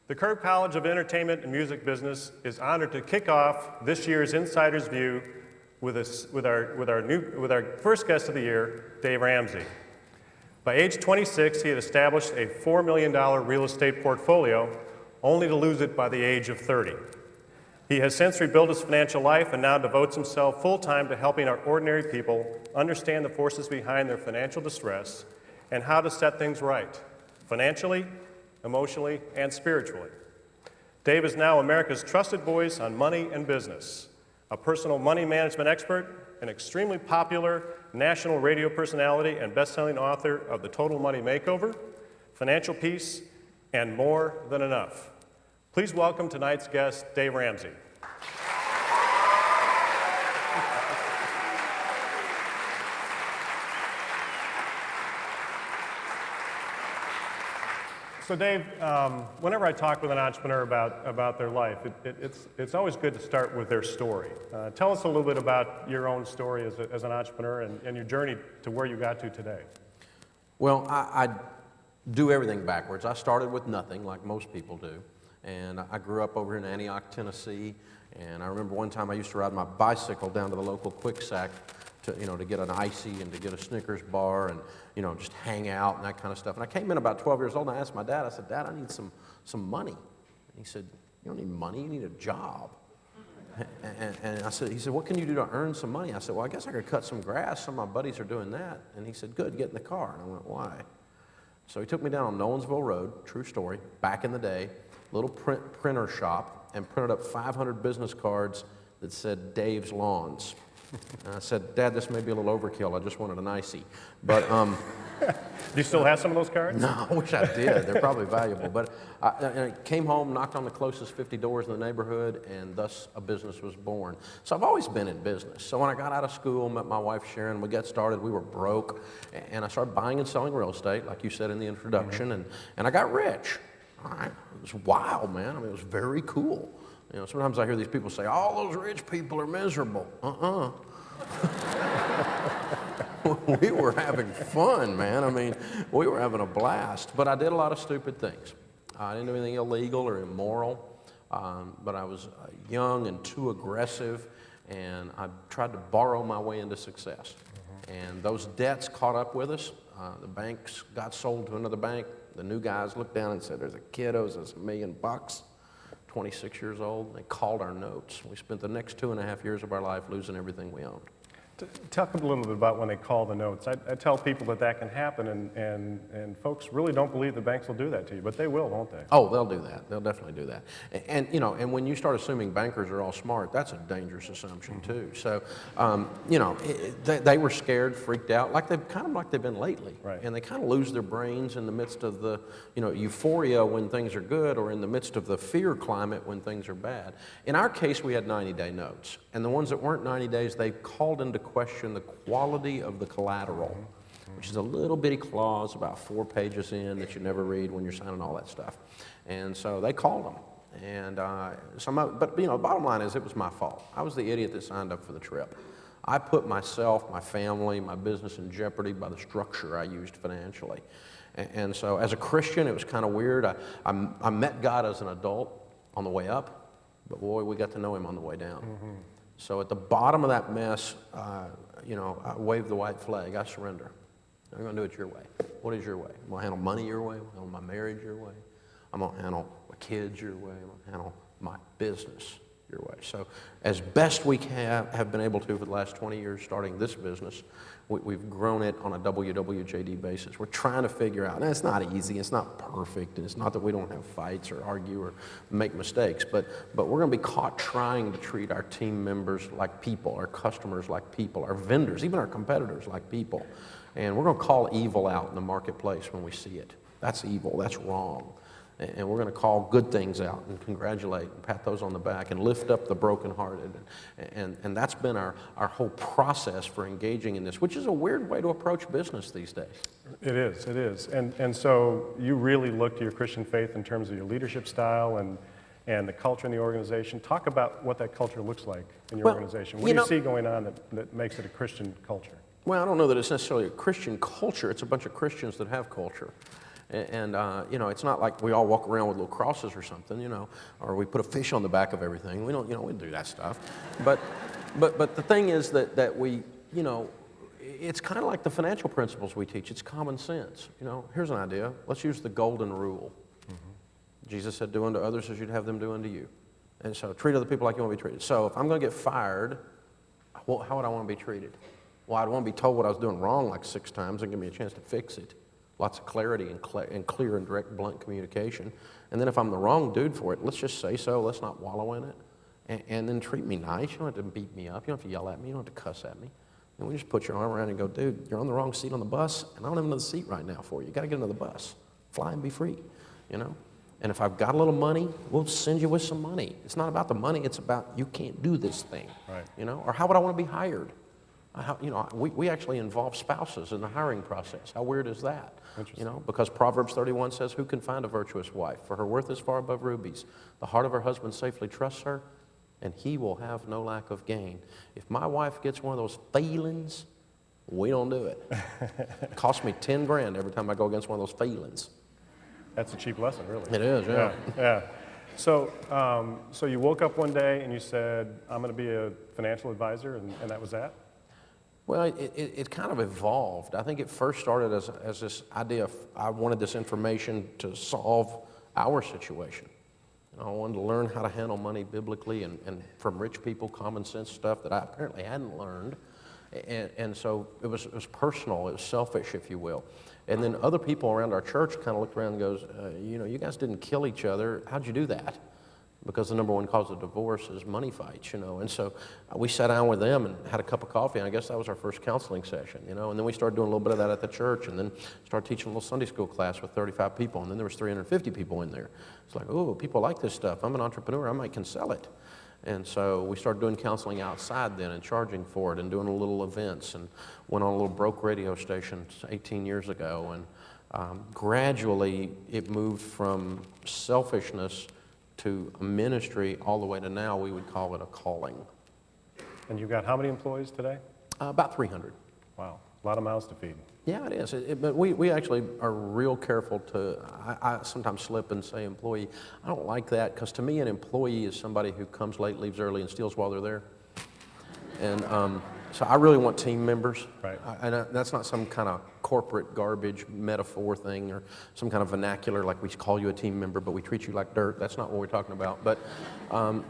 The Curb College of Entertainment and Music Business is honored to kick off this year's Insider's View with our first guest of the year, Dave Ramsey. By age 26, he had established a $4 million real estate portfolio, only to lose it by the age of 30. He has since rebuilt his financial life and now devotes himself full-time to helping our ordinary people understand the forces behind their financial distress and how to set things right, financially, emotionally, and spiritually. Dave is now America's trusted voice on money and business, a personal money management expert, an extremely popular national radio personality and best-selling author of the Total Money Makeover, Financial Peace, and More Than Enough. Please welcome tonight's guest, Dave Ramsey. So Dave, whenever I talk with an entrepreneur about their life, it's always good to start with their story. Tell us a little bit about your own story as an entrepreneur and your journey to where you got to today. Well, I do everything backwards. I started with nothing, like most people do, and I grew up over in Antioch, Tennessee, and I remember one time I used to ride my bicycle down to the local Quick Sack to get an icy and to get a Snickers bar and, just hang out and that kind of stuff. And I came in about 12 years old and I asked my dad, I said, Dad, I need some money. And he said, you don't need money, you need a job. And he said, what can you do to earn some money? I said, well, I guess I could cut some grass. Some of my buddies are doing that. And he said, good, get in the car. And I went, why? So he took me down on Nolensville Road, true story, back in the day, little printer shop, and printed up 500 business cards that said Dave's Lawns. And I said, Dad, this may be a little overkill. I just wanted an icy. But do you still have some of those cards? No, I wish I did. They're probably valuable. But I came home, knocked on the closest 50 doors in the neighborhood, and thus a business was born. So I've always been in business. So when I got out of school, met my wife Sharon, we got started, we were broke, and I started buying and selling real estate, like you said in the introduction, and I got rich. It was wild, man. I mean, it was very cool. Sometimes I hear these people say, all those rich people are miserable. We were having fun, man. I mean, we were having a blast. But I did a lot of stupid things. I didn't do anything illegal or immoral, but I was young and too aggressive, and I tried to borrow my way into success. And those debts caught up with us. The banks got sold to another bank. The new guys looked down and said, there's a kid owes us $1 million. 26 years old, they called our notes. We spent the next 2.5 years of our life losing everything we owned. Talk a little bit about when they call the notes. I tell people that can happen, and folks really don't believe the banks will do that to you, but they will, won't they? Oh, they'll do that. They'll definitely do that. And when you start assuming bankers are all smart, that's a dangerous assumption too. So, they were scared, freaked out, like they've been lately. Right. And they kind of lose their brains in the midst of the, euphoria when things are good, or in the midst of the fear climate when things are bad. In our case, we had 90-day notes, and the ones that weren't 90 days, they called into question the quality of the collateral, which is a little bitty clause about 4 pages in that you never read when you're signing all that stuff. And so they called them. And the bottom line is it was my fault. I was the idiot that signed up for the trip. I put myself, my family, my business in jeopardy by the structure I used financially. And so as a Christian, it was kind of weird. I met God as an adult on the way up, but boy, we got to know him on the way down. So at the bottom of that mess, I waved the white flag. I surrender. I'm going to do it your way. What is your way? I'm going to handle money your way. I'm going to handle my marriage your way. I'm going to handle my kids your way. I'm going to handle my business your way. So as best we have been able to for the last 20 years starting this business, we've grown it on a WWJD basis. We're trying to figure out, and it's not easy, it's not perfect, and it's not that we don't have fights or argue or make mistakes, but we're going to be caught trying to treat our team members like people, our customers like people, our vendors, even our competitors like people. And we're going to call evil out in the marketplace when we see it. That's evil, that's wrong. And we're going to call good things out and congratulate and pat those on the back and lift up the brokenhearted. And that's been our whole process for engaging in this, which is a weird way to approach business these days. It is. And so you really look to your Christian faith in terms of your leadership style and the culture in the organization. Talk about what that culture looks like in your organization. What do you see going on that makes it a Christian culture? Well, I don't know that it's necessarily a Christian culture. It's a bunch of Christians that have culture. You know, it's not like we all walk around with little crosses or something, you know, or we put a fish on the back of everything. We don't, you know, we do that stuff. But the thing is that we, you know, it's kind of like the financial principles we teach. It's common sense. You know, here's an idea. Let's use the golden rule. Jesus said, do unto others as you'd have them do unto you. And so treat other people like you want to be treated. So if I'm going to get fired, well, how would I want to be treated? Well, I'd want to be told what I was doing wrong like 6 times and give me a chance to fix it. Lots of clarity and clear and direct, blunt communication. And then if I'm the wrong dude for it, let's just say so. Let's not wallow in it. And then treat me nice. You don't have to beat me up. You don't have to yell at me. You don't have to cuss at me. And we just put your arm around and go, dude, you're on the wrong seat on the bus, and I don't have another seat right now for you. You got to get another bus. Fly and be free, you know? And if I've got a little money, we'll send you with some money. It's not about the money. It's about you can't do this thing, Right. you know? Or how would I want to be hired? You know, we actually involve spouses in the hiring process. How weird is that? You know, because Proverbs 31 says, who can find a virtuous wife? For her worth is far above rubies. The heart of her husband safely trusts her, and he will have no lack of gain. If my wife gets one of those feelings, we don't do it. It costs me 10 grand every time I go against one of those feelings. That's a cheap lesson, really. It is, yeah. Yeah. So, so you woke up one day and you said, I'm going to be a financial advisor, and that was that? Well, it kind of evolved. I think it first started as this idea of I wanted this information to solve our situation. You know, I wanted to learn how to handle money biblically and from rich people, common sense stuff that I apparently hadn't learned. And so it was personal, it was selfish, if you will. And then other people around our church kind of looked around and goes, you know, you guys didn't kill each other. How'd you do that? Because the number one cause of divorce is money fights, you know. And so we sat down with them and had a cup of coffee, and I guess that was our first counseling session, you know. And then we started doing a little bit of that at the church, and then started teaching a little Sunday school class with 35 people, and then there was 350 people in there. It's like, oh, people like this stuff. I'm an entrepreneur. I can sell it. And so we started doing counseling outside then and charging for it and doing little events and went on a little broke radio station 18 years ago. And gradually it moved from selfishness to a ministry all the way to now we would call it a calling. And you've got how many employees today? About 300. Wow, a lot of mouths to feed. Yeah, it is. But we actually are real careful to, I sometimes slip and say employee. I don't like that because to me an employee is somebody who comes late, leaves early, and steals while they're there. And so I really want team members. Right. And that's not some kind of corporate garbage metaphor thing or some kind of vernacular like we call you a team member but we treat you like dirt. That's not what we're talking about. But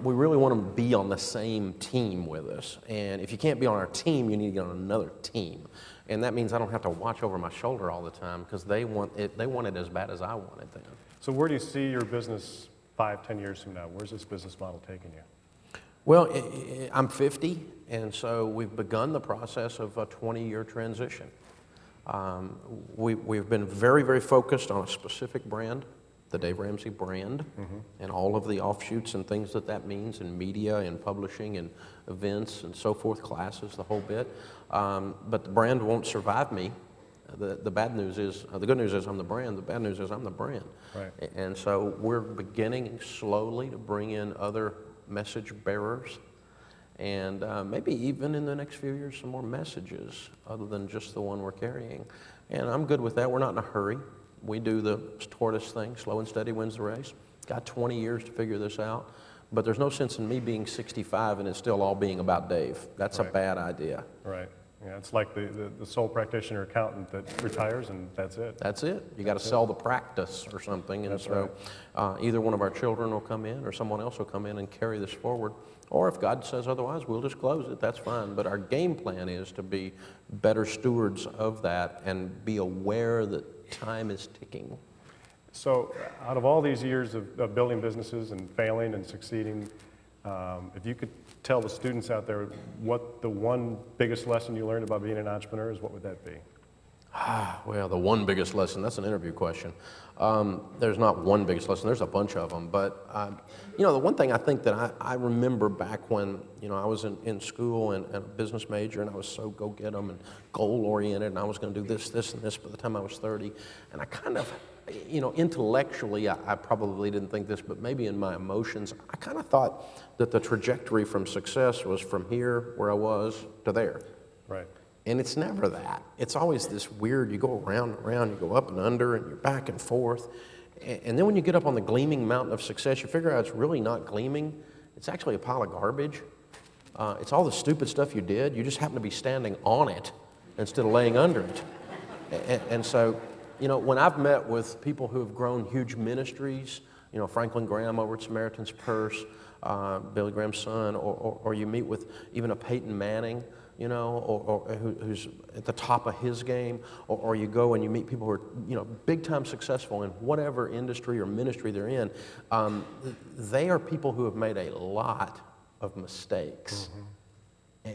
we really want them to be on the same team with us. And if you can't be on our team, you need to get on another team. And that means I don't have to watch over my shoulder all the time because they want it as bad as I want it then. So where do you see your business 5-10 years from now? Where's this business model taking you? Well, I'm 50, and so we've begun the process of a 20-year transition. We've been very, very focused on a specific brand, the Dave Ramsey brand, and all of the offshoots and things that means in media and publishing and events and so forth, classes, the whole bit. But the brand won't survive me. The bad news is, the good news is I'm the brand, the bad news is I'm the brand. Right. And so we're beginning slowly to bring in other message bearers and maybe even in the next few years some more messages other than just the one we're carrying. And I'm good with that. We're not in a hurry. We do the tortoise thing, slow and steady wins the race. Got 20 years to figure this out, but there's no sense in me being 65 and it still all being about Dave. That's Right. a bad idea. Right. Yeah, it's like the sole practitioner accountant that retires and that's it. That's it. You got to sell the practice or something. And That's so either one of our children will come in or someone else will come in and carry this forward. Or if God says otherwise, we'll just close it. That's fine. But our game plan is to be better stewards of that and be aware that time is ticking. So out of all these years of building businesses and failing and succeeding, if you could tell the students out there what the one biggest lesson you learned about being an entrepreneur is, what would that be? Well, the one biggest lesson, that's an interview question. There's not one biggest lesson, there's a bunch of them. But, you know, the one thing I think that I remember back when, you know, I was in school and a business major and I was so go-get-em and goal-oriented and I was going to do this, this, and this by the time I was 30. And I kind of, you know, intellectually, I probably didn't think this, but maybe in my emotions, I kind of thought that the trajectory from success was from here, where I was, to there. Right. And it's never that. It's always this weird, you go around and around, you go up and under, and you're back and forth. And then when you get up on the gleaming mountain of success, you figure out it's really not gleaming. It's actually a pile of garbage. It's all the stupid stuff you did. You just happen to be standing on it instead of laying under it. And so, you know, when I've met with people who have grown huge ministries, you know, Franklin Graham over at Samaritan's Purse, Billy Graham's son, or you meet with even a Peyton Manning, you know, or who's at the top of his game, or you go and you meet people who are, you know, big time successful in whatever industry or ministry they're in. They are people who have made a lot of mistakes.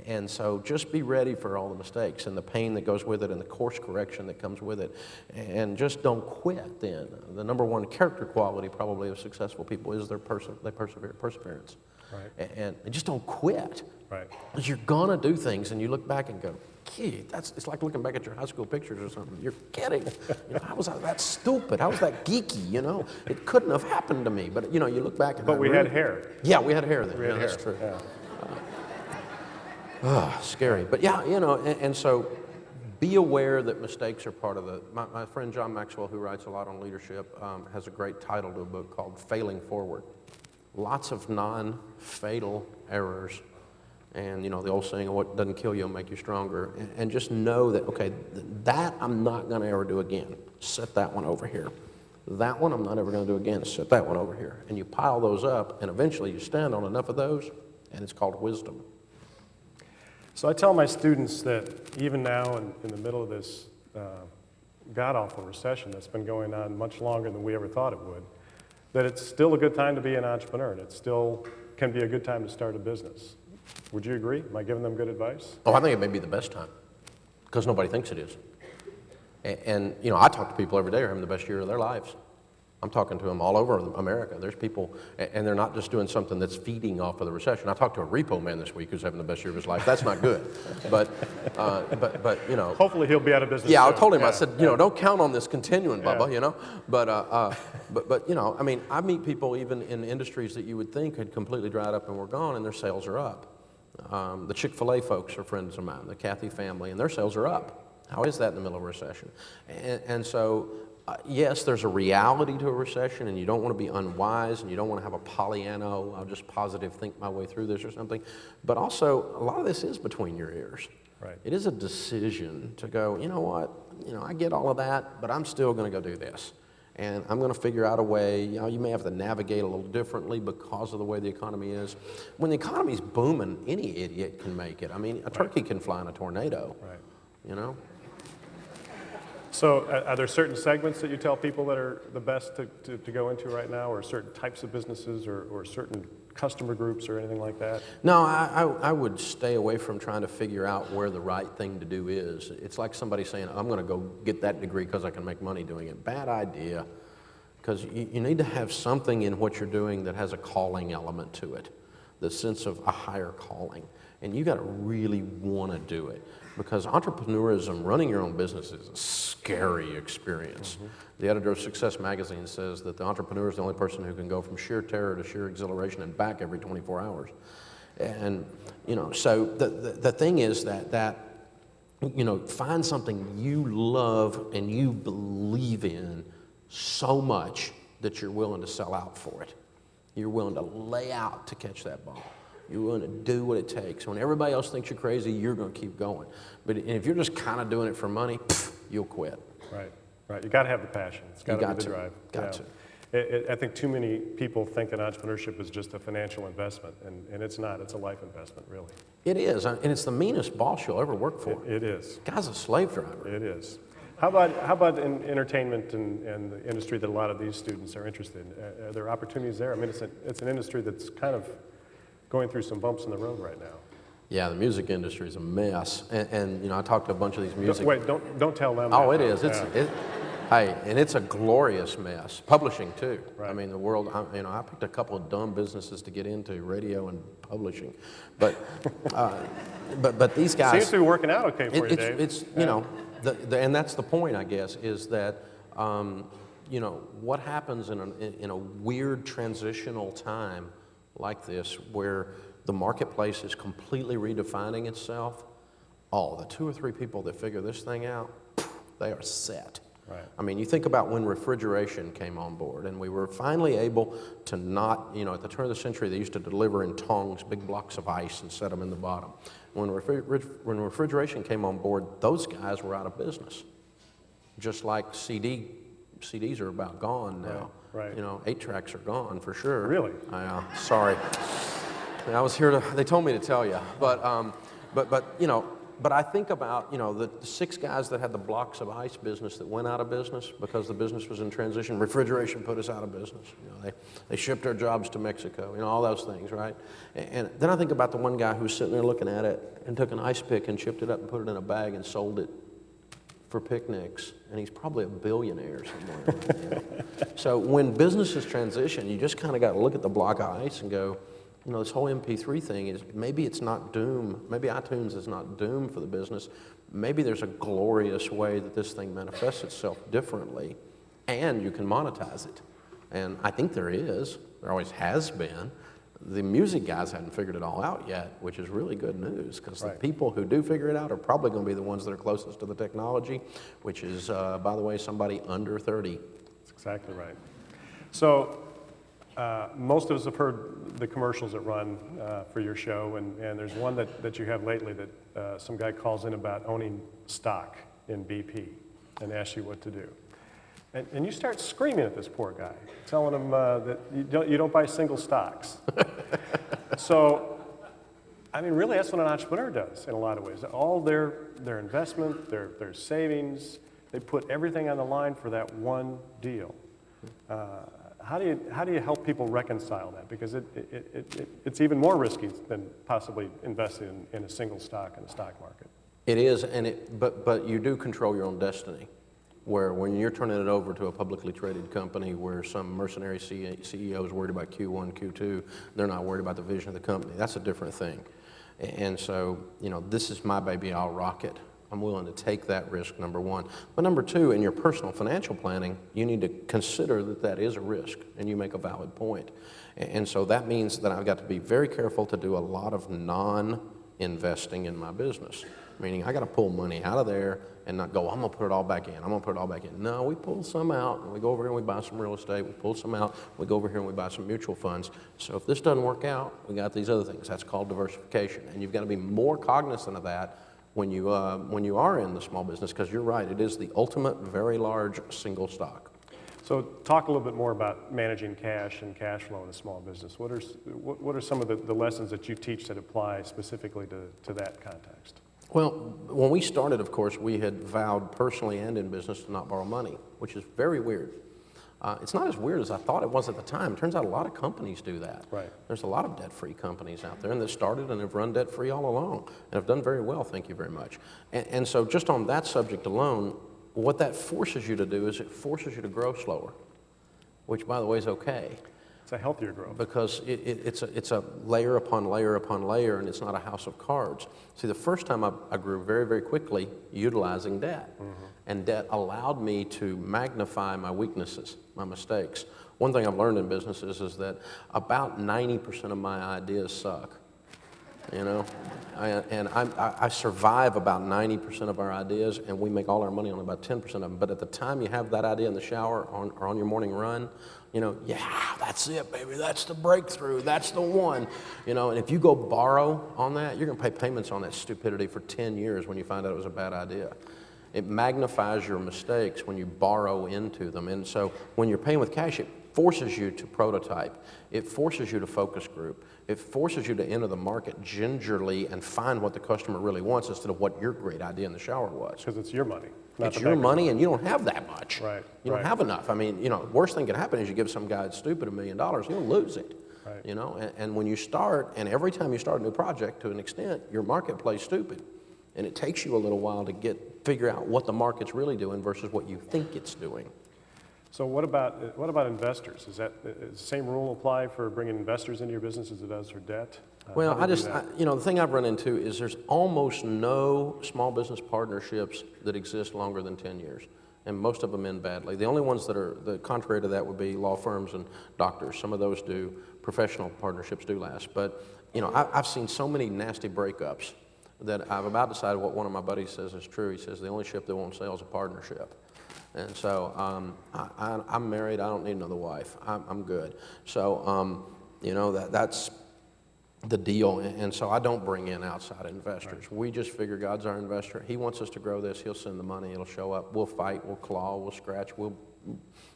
And so just be ready for all the mistakes and the pain that goes with it and the course correction that comes with it. And just don't quit then. The number one character quality probably of successful people is they persevere, perseverance. Right. And just don't quit. Right. Because you're gonna do things and you look back and go, gee, it's like looking back at your high school pictures or something. You're kidding. You know, how was I that stupid? How was that geeky, you know? It couldn't have happened to me. But, you know, you look back and But we had hair. Yeah, we had hair then. We had hair. That's true. Yeah. Scary. But yeah, you know, and so be aware that mistakes are part of my friend John Maxwell, who writes a lot on leadership, has a great title to a book called Failing Forward. Lots of non-fatal errors. And, you know, the old saying, what doesn't kill you will make you stronger. And just know that, okay, that I'm not going to ever do again. Set that one over here. That one I'm not ever going to do again. Set that one over here. And you pile those up, and eventually you stand on enough of those, and it's called wisdom. So I tell my students that even now in the middle of this god-awful recession that's been going on much longer than we ever thought it would, that it's still a good time to be an entrepreneur, and it still can be a good time to start a business. Would you agree? Am I giving them good advice? Oh, I think it may be the best time, because nobody thinks it is. And you know, I talk to people every day who are having the best year of their lives. I'm talking to them all over America. There's people, and they're not just doing something that's feeding off of the recession. I talked to a repo man this week who's having the best year of his life. That's not good. But you know. Hopefully he'll be out of business Yeah, soon. I told him, I said, you know, don't count on this continuing, Bubba, Yeah. you know. But you know, I mean, I meet people even in industries that you would think had completely dried up and were gone, and their sales are up. The Chick-fil-A folks are friends of mine, the Cathy family, and their sales are up. How is that in the middle of a recession? And so, yes, there's a reality to a recession, and you don't want to be unwise, and you don't want to have a Pollyanna, I'll just positive think my way through this or something. But also, a lot of this is between your ears. Right. It is a decision to go, you know what, you know, I get all of that, but I'm still going to go do this. And I'm going to figure out a way, you know, you may have to navigate a little differently because of the way the economy is. When the economy's booming, any idiot can make it. I mean, a turkey can fly in a tornado, Right. you know? So are there certain segments that you tell people that are the best to go into right now, or certain types of businesses, or certain customer groups or anything like that? No, I would stay away from trying to figure out where the right thing to do is. It's like somebody saying, I'm going to go get that degree because I can make money doing it. Bad idea, because you need to have something in what you're doing that has a calling element to it, the sense of a higher calling. And you got to really want to do it, because entrepreneurism, running your own business, is a scary experience. Mm-hmm. The editor of Success magazine says that the entrepreneur is the only person who can go from sheer terror to sheer exhilaration and back every 24 hours. And, you know, so the thing is that, you know, find something you love and you believe in so much that you're willing to sell out for it. You're willing to lay out to catch that ball. You're willing to do what it takes. When everybody else thinks you're crazy, you're going to keep going. But if you're just kind of doing it for money, you'll quit. Right, right. You got to have the passion. It's got to be the drive. Got to. I think too many people think that entrepreneurship is just a financial investment, and it's not. It's a life investment, really. It is, and it's the meanest boss you'll ever work for. It is. Guy's a slave driver. It is. How about in entertainment and the industry that a lot of these students are interested in? Are there opportunities there? I mean, it's an industry that's kind of going through some bumps in the road right now. Yeah, the music industry is a mess, and you know, I talked to a bunch of these music. Wait, don't tell them. Oh, that. it is. Hey, and it's a glorious mess. Publishing too. Right. I mean, the world. I picked a couple of dumb businesses to get into, radio and publishing, but these guys seems to be working out okay for you, Dave. It's you know, and that's the point, I guess, is that you know, what happens in a weird transitional time like this, where the marketplace is completely redefining itself. oh, the 2 or 3 people that figure this thing out, they are set. Right. I mean, you think about when refrigeration came on board, and we were finally able to not, at the turn of the century, they used to deliver in tongs, big blocks of ice, and set them in the bottom. When refrigeration came on board, those guys were out of business. Just like CDs are about gone now. Right. 8-tracks are gone for sure. Really? Sorry. I was here they told me to tell you, but I think about, the 6 guys that had the blocks of ice business that went out of business because the business was in transition. Refrigeration put us out of business. They shipped our jobs to Mexico, all those things, right? And then I think about the one guy who was sitting there looking at it and took an ice pick and chipped it up and put it in a bag and sold it for picnics, and he's probably a billionaire somewhere right now. So when businesses transition, you just kind of got to look at the block of ice and go, this whole MP3 thing is, maybe it's not doom. Maybe iTunes is not doom for the business. Maybe there's a glorious way that this thing manifests itself differently, and you can monetize it. And I think there is. There always has been. The music guys hadn't figured it all out yet, which is really good news, because the people who do figure it out are probably going to be the ones that are closest to the technology, which is, by the way, somebody under 30. That's exactly right. So most of us have heard the commercials that run for your show, and there's one that you have lately that some guy calls in about owning stock in BP and asks you what to do. And you start screaming at this poor guy, telling him that you don't buy single stocks. So, I mean, really, that's what an entrepreneur does in a lot of ways. All their investment, their savings, they put everything on the line for that one deal. How do you help people reconcile that? Because it's even more risky than possibly investing in a single stock in the stock market. It is, but you do control your own destiny. Where when you're turning it over to a publicly traded company where some mercenary CEO is worried about Q1, Q2, they're not worried about the vision of the company. That's a different thing. And so, this is my baby, I'll rock it. I'm willing to take that risk, number one. But number two, in your personal financial planning, you need to consider that is a risk, and you make a valid point. And so that means that I've got to be very careful to do a lot of non-investing in my business. Meaning I got to pull money out of there and not go, I'm going to put it all back in. I'm going to put it all back in. No, we pull some out, and we go over here and we buy some real estate. We pull some out, we go over here and we buy some mutual funds. So if this doesn't work out, we got these other things. That's called diversification. And you've got to be more cognizant of that when you are in the small business, because you're right, it is the ultimate very large single stock. So talk a little bit more about managing cash and cash flow in a small business. What are some of the lessons that you teach that apply specifically to that context? Well, when we started, of course, we had vowed personally and in business to not borrow money, which is very weird. It's not as weird as I thought it was at the time. It turns out a lot of companies do that. Right. There's a lot of debt-free companies out there, and that started and have run debt-free all along, and have done very well, thank you very much. And so just on that subject alone, what that forces you to do is it forces you to grow slower, which, by the way, is okay. It's a healthier growth. Because it's a layer upon layer upon layer, and it's not a house of cards. See, the first time I grew very, very quickly utilizing debt. Mm-hmm. And debt allowed me to magnify my weaknesses, my mistakes. One thing I've learned in businesses is that about 90% of my ideas suck. I survive about 90% of our ideas, and we make all our money on about 10% of them. But at the time you have that idea in the shower or on your morning run, yeah, that's it, baby. That's the breakthrough. That's the one. And if you go borrow on that, you're going to pay payments on that stupidity for 10 years when you find out it was a bad idea. It magnifies your mistakes when you borrow into them. And so when you're paying with cash, it forces you to prototype. It forces you to focus group. It forces you to enter the market gingerly and find what the customer really wants instead of what your great idea in the shower was. Because it's your money. It's your money, and you don't have that much. Right. You don't have enough. I mean, worst thing can happen is you give some guy that's stupid $1 million, he'll lose it. Right. And when you start, and every time you start a new project, to an extent, your market plays stupid. And it takes you a little while to figure out what the market's really doing versus what you think it's doing. So what about investors? Does the same rule apply for bringing investors into your business as it does for debt? Well, the thing I've run into is there's almost no small business partnerships that exist longer than 10 years, and most of them end badly. The only ones that are the contrary to that would be law firms and doctors. Some of those do. Professional partnerships do last. But, I've seen so many nasty breakups that I've about decided what one of my buddies says is true. He says the only ship that won't sail is a partnership. And so I'm married. I don't need another wife. I'm good. So, you know, that's the deal. And so I don't bring in outside investors. Right. We just figure God's our investor. He wants us to grow this. He'll send the money. It'll show up. We'll fight. We'll claw. We'll scratch. We'll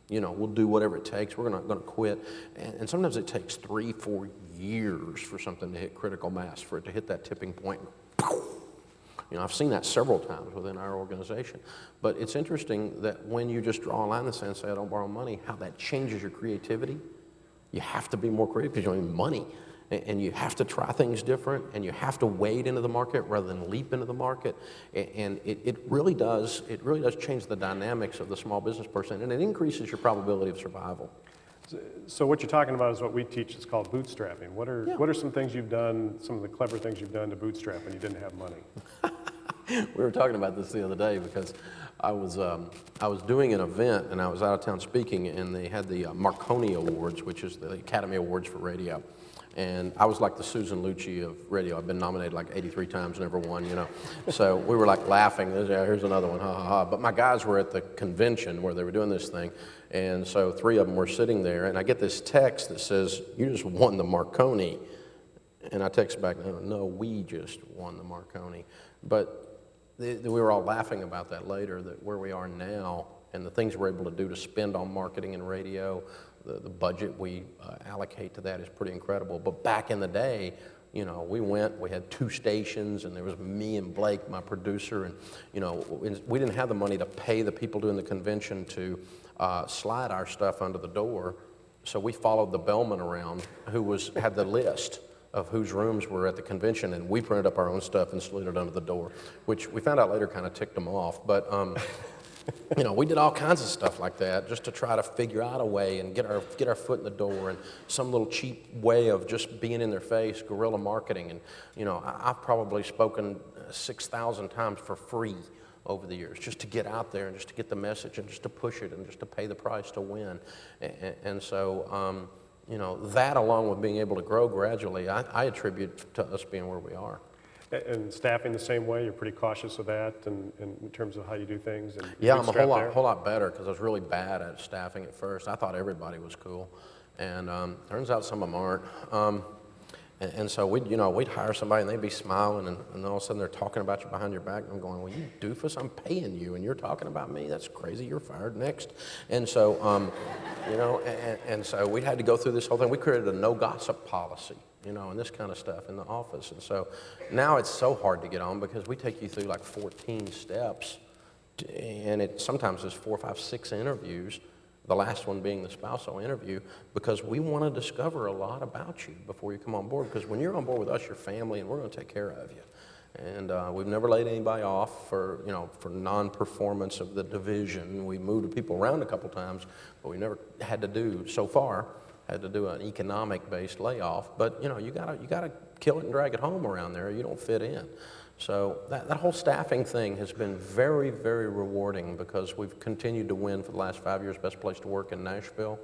do whatever it takes. We're not going to quit. And sometimes it takes 3-4 years for something to hit critical mass, for it to hit that tipping point. You know, I've seen that several times within our organization. But it's interesting that when you just draw a line in the sand and say, I don't borrow money, how that changes your creativity. You have to be more creative because you don't have money. And you have to try things different, and you have to wade into the market rather than leap into the market. And it really does change the dynamics of the small business person, and it increases your probability of survival. So what you're talking about is what we teach. It's called bootstrapping. What are some things you've done, some of the clever things you've done to bootstrap when you didn't have money? We were talking about this the other day because I was doing an event, and I was out of town speaking, and they had the Marconi Awards, which is the Academy Awards for radio. And I was like the Susan Lucci of radio. I've been nominated like 83 times, never won, you know. So we were like laughing, here's another one, ha, ha, ha. But my guys were at the convention where they were doing this thing. And so 3 of them were sitting there, and I get this text that says, you just won the Marconi. And I text back, no, we just won the Marconi. But we were all laughing about that later, that where we are now and the things we're able to do to spend on marketing and radio, the budget we allocate to that is pretty incredible. But back in the day, you know, we had 2 stations, and there was me and Blake, my producer, and, you know, we didn't have the money to pay the people doing the convention to slide our stuff under the door. So we followed the Belmont around, who had the list of whose rooms were at the convention, and we printed up our own stuff and slid it under the door, which we found out later kind of ticked them off. But you know, we did all kinds of stuff like that just to try to figure out a way and get our foot in the door, and some little cheap way of just being in their face, guerrilla marketing. And, you know, I've probably spoken 6,000 times for free over the years, just to get out there and just to get the message and just to push it and just to pay the price to win. And so, you know, that along with being able to grow gradually, I attribute to us being where we are. And staffing the same way, you're pretty cautious of that in terms of how you do things? And yeah, I'm a whole lot better, because I was really bad at staffing at first. I thought everybody was cool, and turns out some of them aren't. And so we'd hire somebody, and they'd be smiling, and then all of a sudden they're talking about you behind your back, and I'm going, well, you doofus, I'm paying you, and you're talking about me? That's crazy, you're fired next. And so, you know, and so we had to go through this whole thing. We created a no gossip policy, you know, and this kind of stuff in the office. And so now it's so hard to get on, because we take you through like 14 steps, and it sometimes is 4, 5, 6 interviews, the last one being the spousal interview, because we want to discover a lot about you before you come on board. Because when you're on board with us, you're family, and we're going to take care of you. And we've never laid anybody off for non-performance of the division. We moved people around a couple times, but we never had to do an economic-based layoff. But, you know, you gotta kill it and drag it home around there, or you don't fit in. So that whole staffing thing has been very, very rewarding, because we've continued to win for the last 5 years Best Place to Work in Nashville.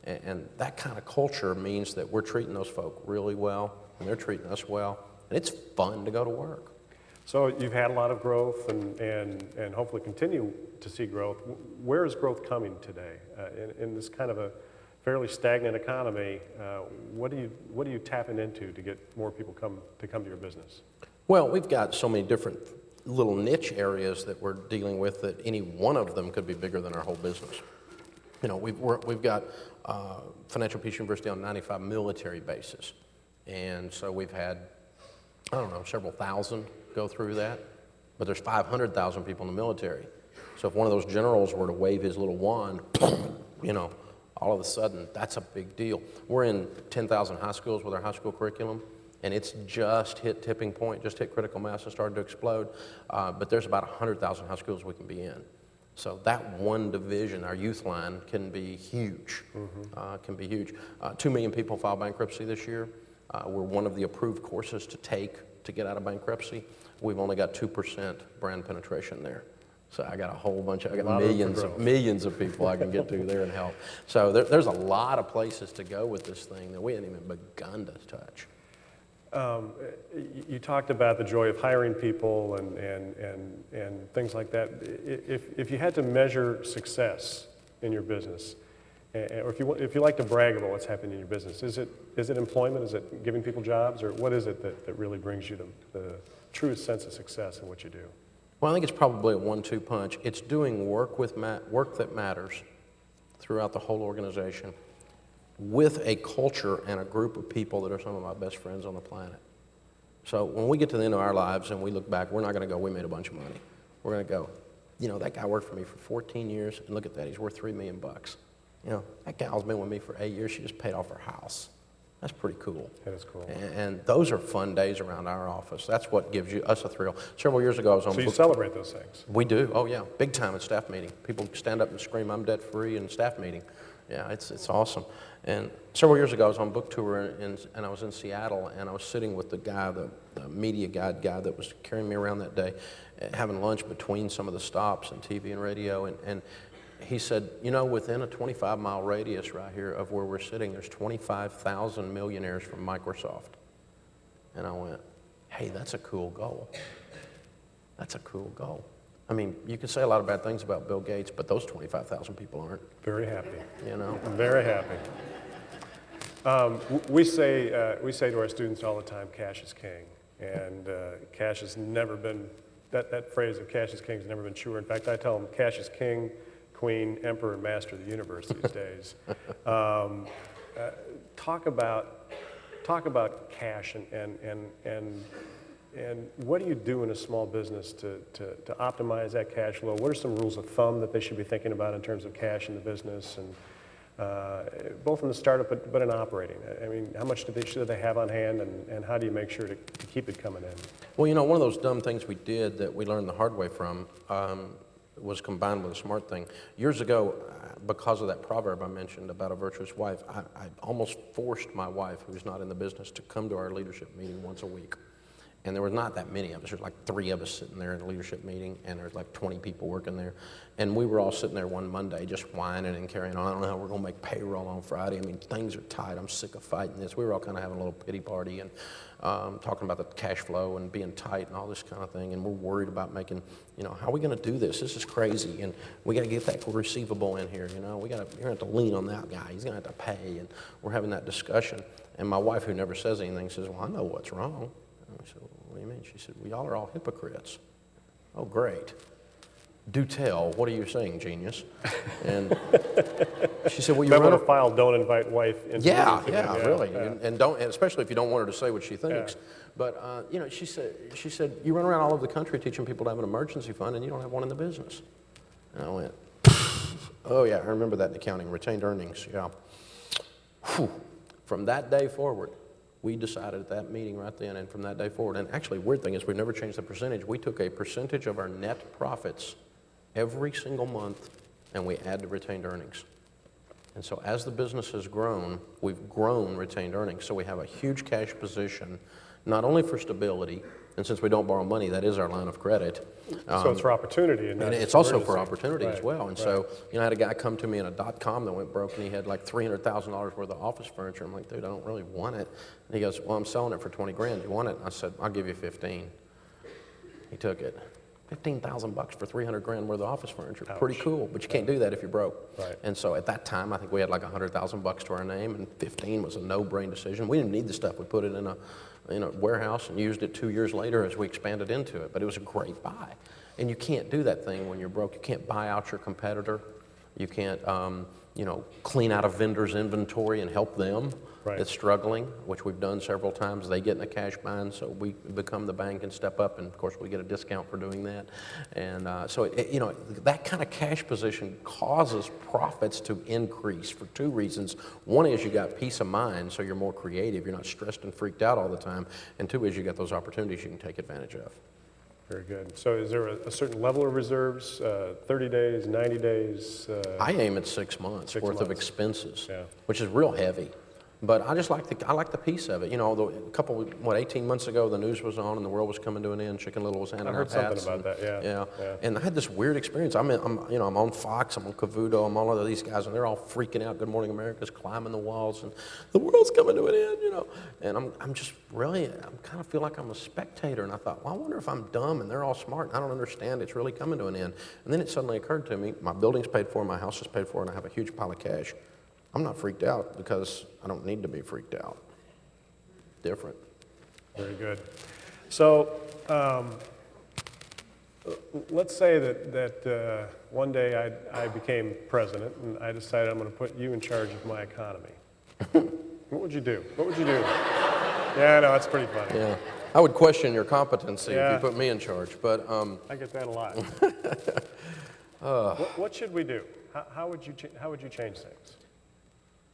And that kind of culture means that we're treating those folk really well, and they're treating us well, and it's fun to go to work. So you've had a lot of growth and hopefully continue to see growth. Where is growth coming today? In this kind of a fairly stagnant economy, what are you tapping into to get more people to come to your business? Well, we've got so many different little niche areas that we're dealing with that any one of them could be bigger than our whole business. You know, we've got Financial Peace University on 95 military bases, and so we've had, I don't know, several thousand go through that, but there's 500,000 people in the military. So if one of those generals were to wave his little wand, you know, all of a sudden, that's a big deal. We're in 10,000 high schools with our high school curriculum, and it's just hit tipping point, just hit critical mass and started to explode. But there's about 100,000 high schools we can be in. So that one division, our youth line, can be huge. Can be huge. 2 million people filed bankruptcy this year. We're one of the approved courses to take to get out of bankruptcy. We've only got 2% brand penetration there. So I got a whole bunch I got millions of people I can get to there and help. So there's a lot of places to go with this thing that we haven't even begun to touch. You talked about the joy of hiring people and things like that. If you had to measure success in your business, or if you like to brag about what's happening in your business, is it employment? Is it giving people jobs? Or what is it that really brings you the truest sense of success in what you do? Well, I think it's probably a 1-2 punch. It's doing work that matters throughout the whole organization with a culture and a group of people that are some of my best friends on the planet. So when we get to the end of our lives and we look back, we're not going to go, we made a bunch of money. We're going to go, you know, that guy worked for me for 14 years, and look at that, he's worth $3 million. You know, that gal's been with me for 8 years, she just paid off her house. That's pretty cool. That is cool. And those are fun days around our office. That's what gives us a thrill. Several years ago, I was on... So you celebrate those things? We do. Oh, yeah. Big time at staff meeting. People stand up and scream, I'm debt free in staff meeting. Yeah, it's awesome. And several years ago, I was on book tour, and I was in Seattle, and I was sitting with the guy, the media guide guy that was carrying me around that day, having lunch between some of the stops on TV and radio, and he said, you know, within a 25-mile radius right here of where we're sitting, there's 25,000 millionaires from Microsoft. And I went, hey, that's a cool goal. That's a cool goal. I mean, you can say a lot of bad things about Bill Gates, but those 25,000 people aren't. Very happy. You know? Very happy. We say to our students all the time, cash is king. And cash has never been, that phrase of cash is king has never been truer. In fact, I tell them cash is king, queen, emperor, and master of the universe these days. Talk about cash and what do you do in a small business to optimize that cash flow? What are some rules of thumb that they should be thinking about in terms of cash in the business, and both in the startup but in operating? I mean, how much should they have on hand, and how do you make sure to keep it coming in? Well, you know, one of those dumb things we did that we learned the hard way from was combined with a smart thing. Years ago, because of that proverb I mentioned about a virtuous wife, I almost forced my wife, who's not in the business, to come to our leadership meeting once a week. And there were not that many of us. There's like 3 of us sitting there in a leadership meeting, and there's like 20 people working there. And we were all sitting there one Monday just whining and carrying on. I don't know how we're going to make payroll on Friday. I mean, things are tight. I'm sick of fighting this. We were all kind of having a little pity party and talking about the cash flow and being tight and all this kind of thing. And we're worried about making, you know, how are we going to do this? This is crazy. And we got to get that receivable in here, you know. You're going to have to lean on that guy. He's going to have to pay. And we're having that discussion. And my wife, who never says anything, says, well, I know what's wrong. And I said, what do you mean? She said, well, y'all are all hypocrites. Oh, great. Do tell. What are you saying, genius? And she said, well, you remember the file, don't invite wife into yeah, meetings yeah, again. really. Yeah. And don't, and especially if you don't want her to say what she thinks. Yeah. But, you know, she said, you run around all over the country teaching people to have an emergency fund, and you don't have one in the business. And I went, oh, yeah, I remember that in accounting, retained earnings, yeah. Whew. From that day forward, we decided at that meeting right then, and from that day forward, and actually, weird thing is we've never changed the percentage. We took a percentage of our net profits every single month, and we add to retained earnings. And so as the business has grown, we've grown retained earnings. So we have a huge cash position, not only for stability, and since we don't borrow money, that is our line of credit. So it's for opportunity. And it's also for opportunity as well. And right. so, you know, I had a guy come to me in a .com that went broke, and he had like $300,000 worth of office furniture. I'm like, dude, I don't really want it. And he goes, well, I'm selling it for 20 grand. You want it? And I said, I'll give you 15. He took it. 15,000 bucks for 300 grand worth of office furniture. Ouch. Pretty cool, but you can't do that if you're broke. Right. And so at that time, I think we had like 100,000 bucks to our name, and 15 was a no-brain decision. We didn't need the stuff. We put it in a warehouse and used it 2 years later as we expanded into it. But it was a great buy. And you can't do that thing when you're broke. You can't buy out your competitor. You can't, you know, clean out a vendor's inventory and help them that's struggling, which we've done several times. They get in a cash bind, so we become the bank and step up, and of course we get a discount for doing that. And so, you know, that kind of cash position causes profits to increase for 2 reasons. One is you got peace of mind, so you're more creative. You're not stressed and freaked out all the time. And 2 is you got those opportunities you can take advantage of. Very good. So is there a certain level of reserves, 30 days, 90 days? I aim at 6 months worth of expenses, Yeah. which is real heavy. But I just I like the piece of it. You know, a couple, 18 months ago, the news was on and the world was coming to an end. Chicken Little was handing out hats. I heard something about that, yeah. And I had this weird experience. I'm on Fox, I'm on Cavuto, I'm on all of these guys, and they're all freaking out. Good Morning America's climbing the walls, and the world's coming to an end, you know. And I'm just really, I kind of feel like I'm a spectator. And I thought, well, I wonder if I'm dumb and they're all smart and I don't understand. It's really coming to an end. And then it suddenly occurred to me, my building's paid for, my house is paid for, and I have a huge pile of cash. I'm not freaked out because I don't need to be freaked out. Different. Very good. So let's say that one day I became president and I decided I'm going to put you in charge of my economy. What would you do? What would you do? Yeah, I know, that's pretty funny. Yeah. I would question your competency if you put me in charge, but... I get that a lot. What should we do? How would you change things?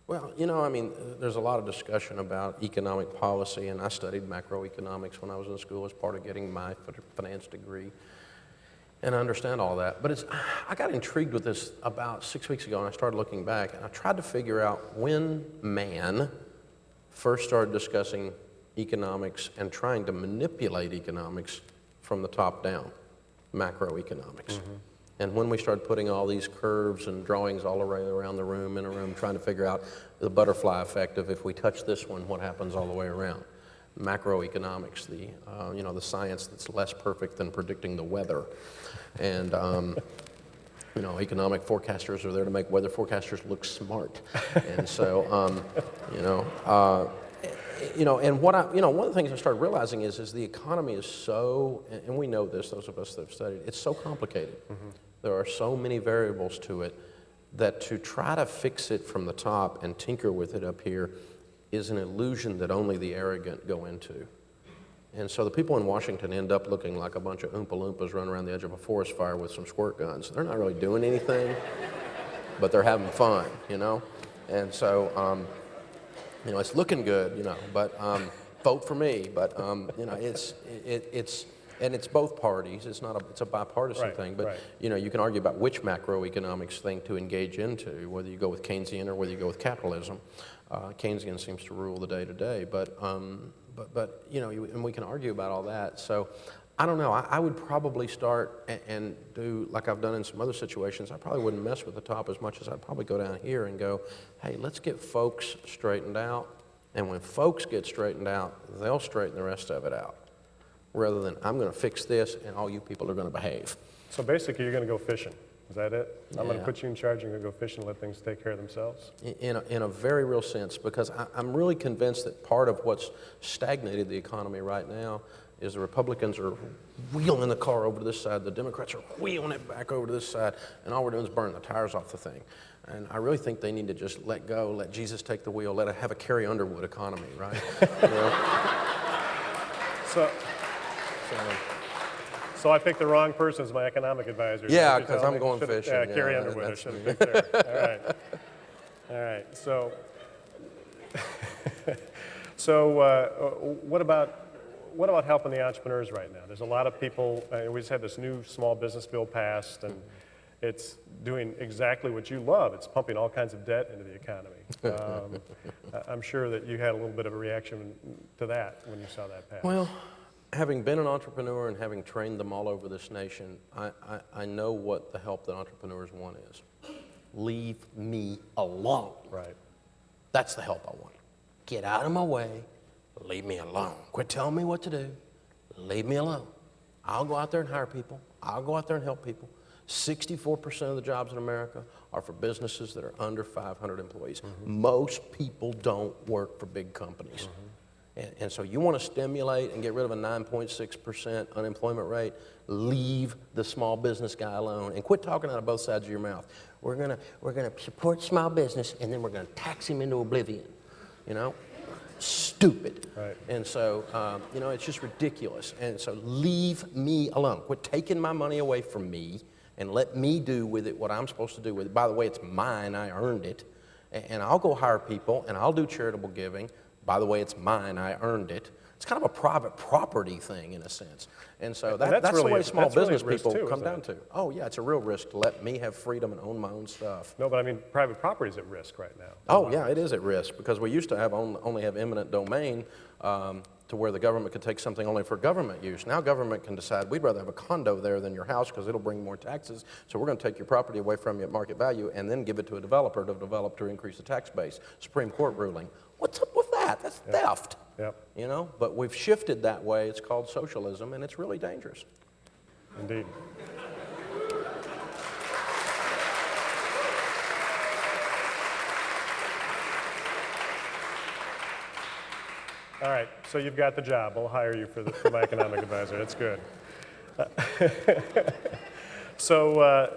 Well, you know, I mean, there's a lot of discussion about economic policy, and I studied macroeconomics when I was in school as part of getting my finance degree, and I understand all that. But I got intrigued with this about 6 weeks ago, and I started looking back, and I tried to figure out when man first started discussing economics and trying to manipulate economics from the top down, macroeconomics. Mm-hmm. And when we started putting all these curves and drawings all around the room, in a room, trying to figure out the butterfly effect of if we touch this one, what happens all the way around. Macroeconomics, the science that's less perfect than predicting the weather. And, economic forecasters are there to make weather forecasters look smart. And so, and one of the things I started realizing is the economy is so, and we know this, those of us that have studied, it's so complicated. Mm-hmm. There are so many variables to it that to try to fix it from the top and tinker with it up here is an illusion that only the arrogant go into. And so the people in Washington end up looking like a bunch of Oompa Loompas running around the edge of a forest fire with some squirt guns. They're not really doing anything, but they're having fun, you know? And so, it's looking good, but vote for me. But, it's both parties. It's a bipartisan thing. But, you can argue about which macroeconomics thing to engage into, whether you go with Keynesian or whether you go with capitalism. Keynesian seems to rule the day to day. But and we can argue about all that. So I don't know. I would probably start and do, like I've done in some other situations, I probably wouldn't mess with the top as much as I'd probably go down here and go, hey, let's get folks straightened out. And when folks get straightened out, they'll straighten the rest of it out. Rather than, I'm going to fix this and all you people are going to behave. So basically, you're going to go fishing. Is that it? I'm going to put you in charge and you're going to go fishing and let things take care of themselves? In a very real sense, because I'm really convinced that part of what's stagnated the economy right now is the Republicans are wheeling the car over to this side, the Democrats are wheeling it back over to this side, and all we're doing is burning the tires off the thing. And I really think they need to just let go, let Jesus take the wheel, let it have a Carrie Underwood economy, right? So I picked the wrong person as my economic advisor. Yeah, because I'm going fishing. Yeah, Carrie Underwood, I should have picked there. All right. So what about helping the entrepreneurs right now? There's a lot of people, we just had this new small business bill passed, and it's doing exactly what you love. It's pumping all kinds of debt into the economy. I'm sure that you had a little bit of a reaction to that when you saw that pass. Well, having been an entrepreneur and having trained them all over this nation, I know what the help that entrepreneurs want is. Leave me alone. Right. That's the help I want. Get out of my way. Leave me alone. Quit telling me what to do. Leave me alone. I'll go out there and hire people. I'll go out there and help people. 64% of the jobs in America are for businesses that are under 500 employees. Mm-hmm. Most people don't work for big companies. Mm-hmm. And so you want to stimulate and get rid of a 9.6% unemployment rate, leave the small business guy alone and quit talking out of both sides of your mouth. We're gonna support small business and then we're going to tax him into oblivion, Stupid. Right. And so, it's just ridiculous. And so leave me alone. Quit taking my money away from me and let me do with it what I'm supposed to do with it. By the way, it's mine. I earned it. And I'll go hire people, and I'll do charitable giving. by the way, it's mine, I earned it. It's kind of a private property thing in a sense. And so that's that's really the way small that's really business a risk people too, come isn't down it? to. Oh yeah, it's a real risk to let me have freedom and own my own stuff. No, but I mean, private property is at risk right now. Oh yeah, it is at risk because we used to have only have eminent domain to where the government could take something only for government use. Now government can decide we'd rather have a condo there than your house because it'll bring more taxes. So we're going to take your property away from you at market value and then give it to a developer to develop to increase the tax base. Supreme Court ruling. What's up with that? That's theft. Yep. You know, but we've shifted that way. It's called socialism, and it's really dangerous. Indeed. All right, so you've got the job. I'll hire you for my economic advisor. That's good. So,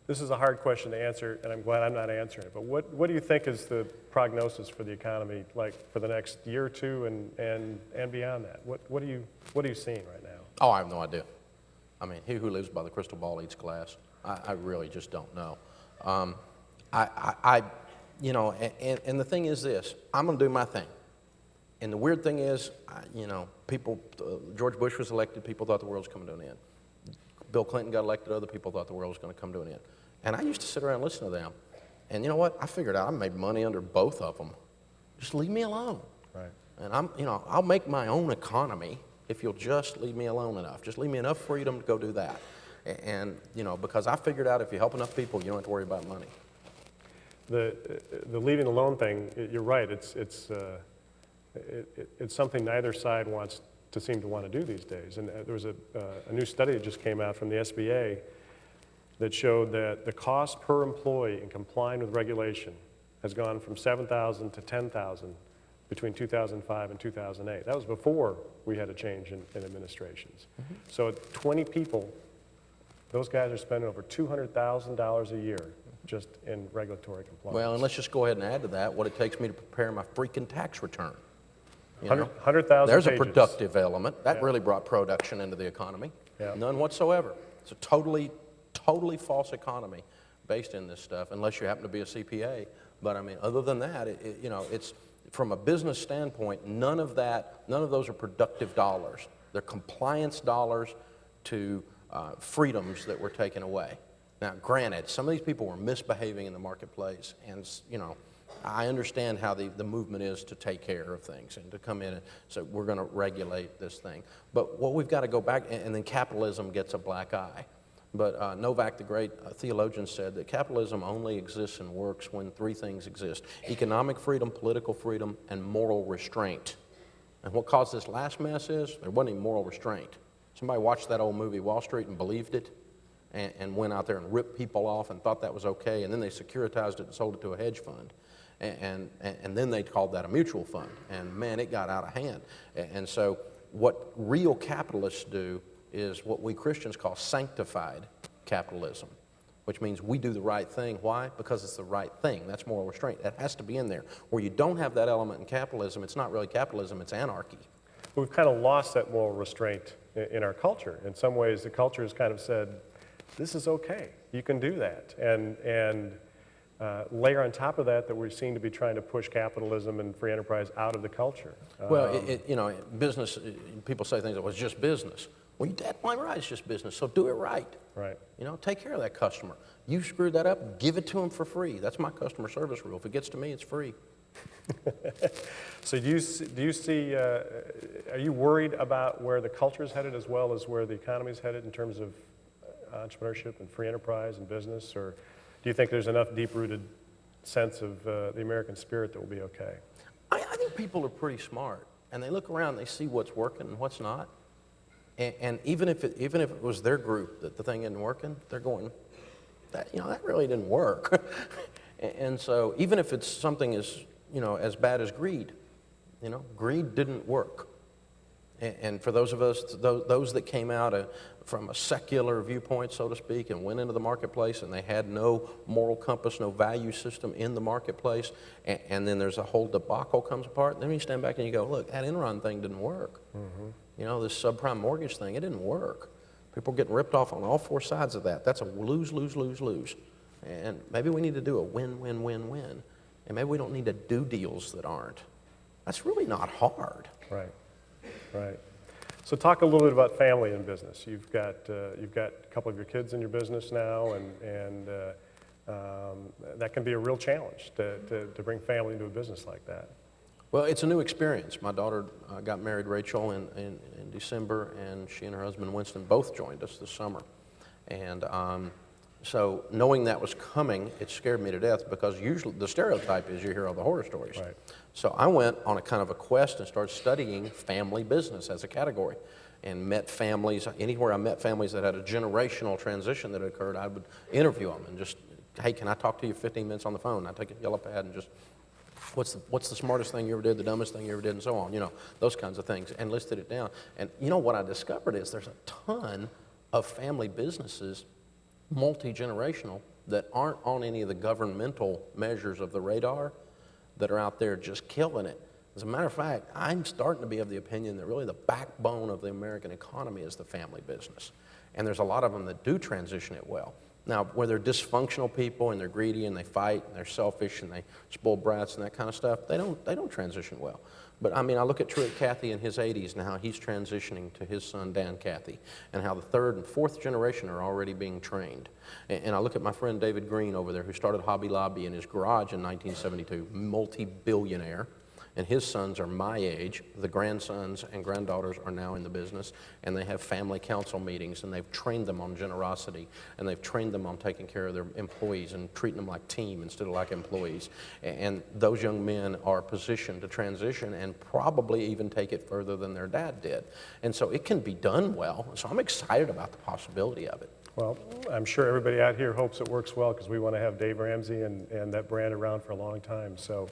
this is a hard question to answer, and I'm glad I'm not answering it. But what do you think is the prognosis for the economy, like for the next year or two, and beyond that? What are you seeing right now? Oh, I have no idea. I mean, he who lives by the crystal ball eats glass. I really just don't know. You know, and the thing is this: I'm going to do my thing. And the weird thing is, you know, people. George Bush was elected. People thought the world was coming to an end. Bill Clinton got elected. Other people thought the world was going to come to an end. And I used to sit around and listen to them. And you know what? I figured out I made money under both of them. Just leave me alone. Right. And I'll make my own economy if you'll just leave me alone enough. Just leave me enough freedom to go do that. And you know, because I figured out if you help enough people, you don't have to worry about money. The leaving alone thing, you're right. It's something neither side wants to seem to want to do these days. And there was a new study that just came out from the SBA that showed that the cost per employee in complying with regulation has gone from $7,000 to $10,000 between 2005 and 2008. That was before we had a change in administrations. Mm-hmm. So at 20 people, those guys are spending over $200,000 a year just in regulatory compliance. Well, and let's just go ahead and add to that what it takes me to prepare my freaking tax return. 100,000 There's pages. a productive element. That really brought production into the economy. Yeah. None whatsoever. It's a totally false economy based in this stuff, unless you happen to be a CPA. But I mean, other than that, you know, it's from a business standpoint, none of those are productive dollars. They're compliance dollars to freedoms that were taken away. Now, granted, some of these people were misbehaving in the marketplace, and you know, I understand how the movement is to take care of things and to come in and so we're going to regulate this thing. But what we've got to go back, and then capitalism gets a black eye. But Novak, the great theologian, said that capitalism only exists and works when three things exist: economic freedom, political freedom, and moral restraint. And what caused this last mess is there wasn't any moral restraint. Somebody watched that old movie Wall Street and believed it and went out there and ripped people off and thought that was okay, and then they securitized it and sold it to a hedge fund. And then they called that a mutual fund. And man, it got out of hand. And so what real capitalists do is what we Christians call sanctified capitalism, which means we do the right thing. Why? Because it's the right thing. That's moral restraint. That has to be in there. Where you don't have that element in capitalism, it's not really capitalism, it's anarchy. We've kind of lost that moral restraint in our culture. In some ways, the culture has kind of said, this is okay, you can do that. And layer on top of that we seem to be trying to push capitalism and free enterprise out of the culture. Well, you know, business, people say things that was just business. Well, you're definitely right, it's just business, so do it right. Right. You know, take care of that customer. You screwed that up, give it to them for free. That's my customer service rule. If it gets to me, it's free. So do you see, are you worried about where the culture is headed as well as where the economy is headed in terms of entrepreneurship and free enterprise and business, or do you think there's enough deep-rooted sense of the American spirit that will be okay? I think people are pretty smart, and they look around, they see what's working and what's not, and even if it was their group that the thing isn't working, they're going, that really didn't work. And so even if it's something as bad as greed, greed didn't work. And for those of us, those that came out from a secular viewpoint, so to speak, and went into the marketplace and they had no moral compass, no value system in the marketplace, and then there's a whole debacle comes apart, then you stand back and you go, look, that Enron thing didn't work. Mm-hmm. This subprime mortgage thing, it didn't work. People are getting ripped off on all four sides of that. That's a lose, lose, lose, lose. And maybe we need to do a win-win-win-win. And maybe we don't need to do deals that aren't. That's really not hard. Right, right. So talk a little bit about family in business. You've got a couple of your kids in your business now, and that can be a real challenge to bring family into a business like that. Well, it's a new experience. My daughter got married, Rachel, in December, and she and her husband, Winston, both joined us this summer. And so knowing that was coming, it scared me to death, because usually the stereotype is you hear all the horror stories. Right. So I went on a kind of a quest and started studying family business as a category, and met families. Anywhere I met families that had a generational transition that occurred, I would interview them and just, hey, can I talk to you 15 minutes on the phone? I'd take a yellow pad and just, what's the smartest thing you ever did, the dumbest thing you ever did, and so on, those kinds of things, and listed it down. And what I discovered is there's a ton of family businesses, multi-generational, that aren't on any of the governmental measures of the radar, that are out there just killing it. As a matter of fact, I'm starting to be of the opinion that really the backbone of the American economy is the family business. And there's a lot of them that do transition it well. Now, where they're dysfunctional people and they're greedy and they fight and they're selfish and they spoil brats and that kind of stuff, they don't transition well. But I mean, I look at Truett Cathy in his 80s and how he's transitioning to his son Dan Cathy, and how the third and fourth generation are already being trained. And I look at my friend David Green over there, who started Hobby Lobby in his garage in 1972, multi-billionaire. And his sons are my age. The grandsons and granddaughters are now in the business, and they have family council meetings, and they've trained them on generosity, and they've trained them on taking care of their employees and treating them like team instead of like employees. And those young men are positioned to transition and probably even take it further than their dad did. And so it can be done well. So I'm excited about the possibility of it. Well, I'm sure everybody out here hopes it works well, because we want to have Dave Ramsey and that brand around for a long time. So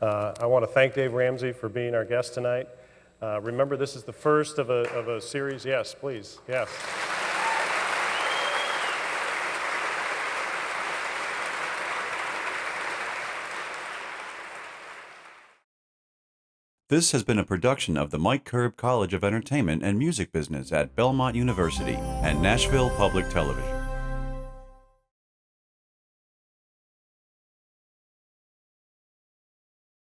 I want to thank Dave Ramsey for being our guest tonight. Remember, this is the first of a series. Yes, please. Yes. This has been a production of the Mike Curb College of Entertainment and Music Business at Belmont University and Nashville Public Television.